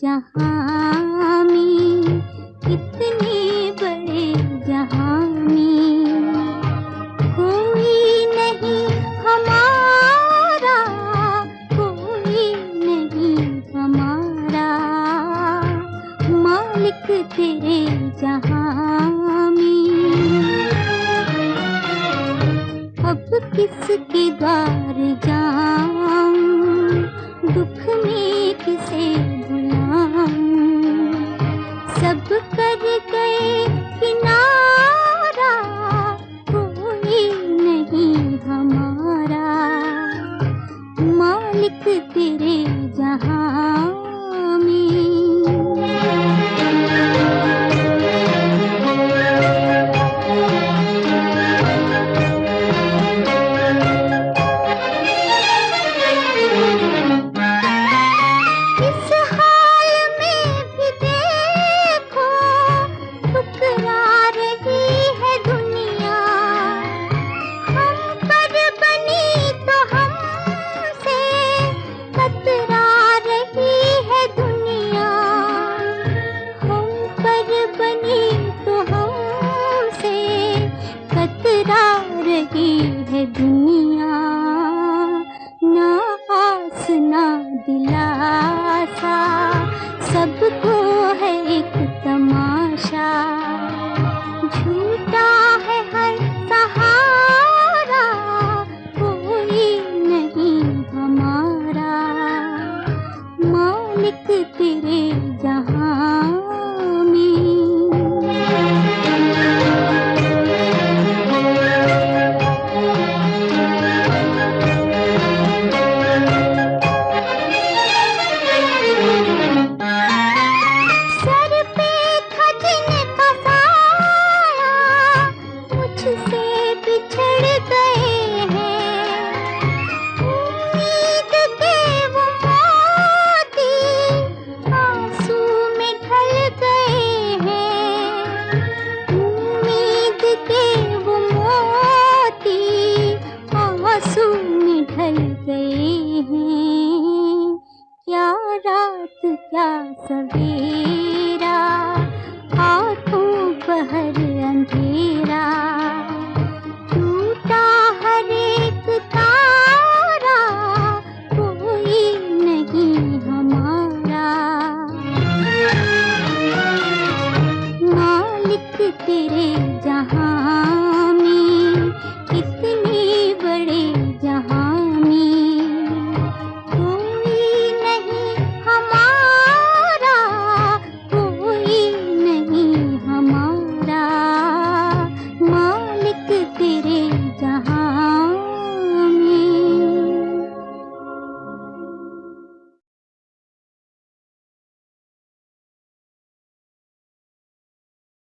जहां में, कितने बड़े जहां में कोई नहीं हमारा, कोई नहीं हमारा, मालिक तेरे जहां में। अब किसके द्वार जाऊं, दुख में किसे बुलाऊं, सब कर गए किनारा, कोई नहीं हमारा, मालिक तेरे जहां में। रही है दुनिया, ना आस ना दिलासा, सबको है एक तमाशा, झूठा